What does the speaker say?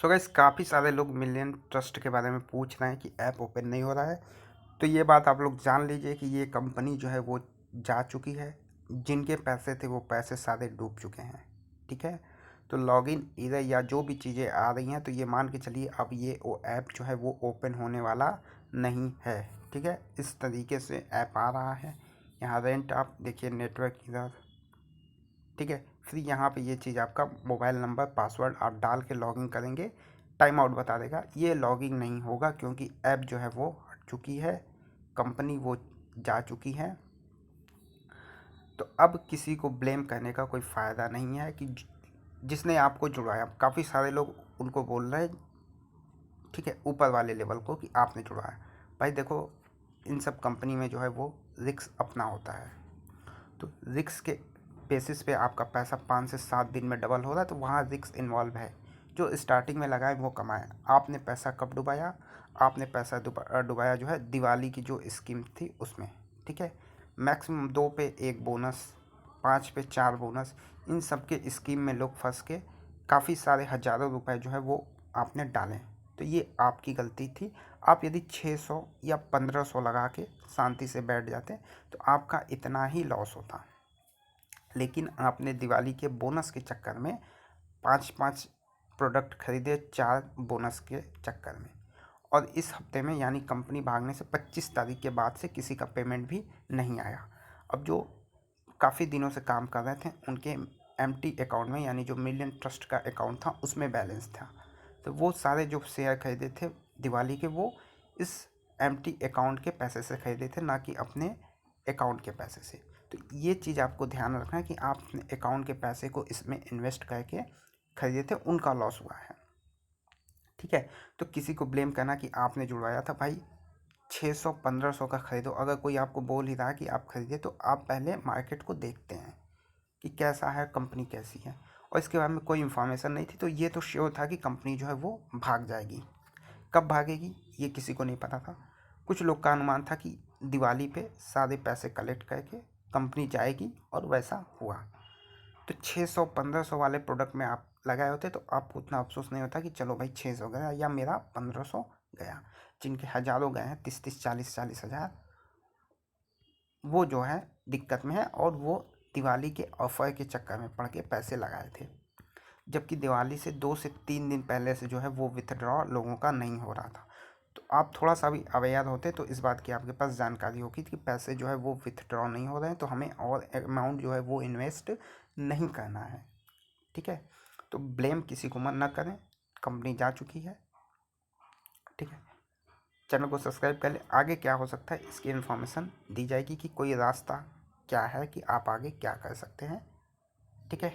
So guys काफ़ी सारे लोग मिलियन ट्रस्ट के बारे में पूछ रहे हैं कि ऐप ओपन नहीं हो रहा है। तो ये बात आप लोग जान लीजिए कि ये कंपनी जो है वो जा चुकी है। जिनके पैसे थे वो पैसे सारे डूब चुके हैं। ठीक है, तो लॉगिन इधर या जो भी चीज़ें आ रही हैं तो ये मान के चलिए अब ये वो ऐप जो है वो ओपन होने वाला नहीं है। ठीक है, इस तरीके से ऐप आ रहा है। यहाँ रेंट आप देखिए, नेटवर्क इधर। ठीक है, फिर यहाँ पे ये चीज़ आपका मोबाइल नंबर पासवर्ड आप डाल के लॉगिन करेंगे, टाइम आउट बता देगा। ये लॉगिन नहीं होगा क्योंकि ऐप जो है वो हट चुकी है, कंपनी वो जा चुकी है। तो अब किसी को ब्लेम करने का कोई फ़ायदा नहीं है कि जिसने आपको जुड़वाया। काफ़ी सारे लोग उनको बोल रहे हैं, ठीक है, ऊपर वाले लेवल को, कि आपने जुड़वाया। भाई देखो, इन सब कंपनी में जो है वो रिस्क अपना होता है। तो रिस्क के बेसिस पे आपका पैसा 5 से 7 दिन में डबल हो रहा है, तो वहाँ रिस्क इन्वॉल्व है। जो स्टार्टिंग में लगाए वो कमाए। आपने पैसा कब डुबाया? आपने पैसा डुबाया जो है दिवाली की जो स्कीम थी उसमें। ठीक है, मैक्सिमम 2 पे 1 बोनस, 5 पे 4 बोनस, इन सब के स्कीम में लोग फंस के काफ़ी सारे हज़ारों रुपए जो है वो आपने डालें। तो ये आपकी गलती थी। आप यदि 600 या 1500 लगा के शांति से बैठ जाते तो आपका इतना ही लॉस होता। लेकिन आपने दिवाली के बोनस के चक्कर में 5-5 प्रोडक्ट खरीदे, 4 बोनस के चक्कर में। और इस हफ्ते में यानी कंपनी भागने से 25 तारीख के बाद से किसी का पेमेंट भी नहीं आया। अब जो काफ़ी दिनों से काम कर रहे थे उनके एम्प्टी अकाउंट में, यानी जो मिलियन ट्रस्ट का अकाउंट था उसमें बैलेंस था। तो वो सारे जो शेयर खरीदे थे दिवाली के, वो इस एम्प्टी अकाउंट के पैसे से खरीदे थे, ना कि अपने अकाउंट के पैसे से। तो ये चीज़ आपको ध्यान रखना है कि आप अपने अकाउंट के पैसे को इसमें इन्वेस्ट करके खरीदे थे, उनका लॉस हुआ है। ठीक है, तो किसी को ब्लेम करना कि आपने जुड़वाया था, भाई 600-1500 का खरीदो। अगर कोई आपको बोल ही रहा है कि आप खरीदे, तो आप पहले मार्केट को देखते हैं कि कैसा है, कंपनी कैसी है। और इसके बारे में कोई इन्फॉर्मेशन नहीं थी, तो ये तो श्योर था कि कंपनी जो है वो भाग जाएगी। कब भागेगी ये किसी को नहीं पता था। कुछ लोग का अनुमान था कि दिवाली पे सारे पैसे कलेक्ट करके कंपनी जाएगी, और वैसा हुआ। तो 600-1500 वाले प्रोडक्ट में आप लगाए होते तो आपको उतना अफसोस नहीं होता कि चलो भाई 600 गया या मेरा 1500 गया। जिनके हज़ारों गए हैं, 30-30, 40-40 हज़ार, वो जो है दिक्कत में है, और वो दिवाली के ऑफर के चक्कर में पड़ के पैसे लगाए थे। जबकि दिवाली से 2 से 3 दिन पहले से जो है वो विथड्रॉ लोगों का नहीं हो रहा था। तो आप थोड़ा सा भी अवेयर होते तो इस बात की आपके पास जानकारी होगी कि पैसे जो है वो विथड्रॉ नहीं हो रहे हैं, तो हमें और अमाउंट जो है वो इन्वेस्ट नहीं करना है। ठीक है, तो ब्लेम किसी को मत ना करें, कंपनी जा चुकी है। ठीक है, चैनल को सब्सक्राइब कर ले। आगे क्या हो सकता है इसकी इन्फॉर्मेशन दी जाएगी कि कोई रास्ता क्या है कि आप आगे क्या कर सकते हैं। ठीक है।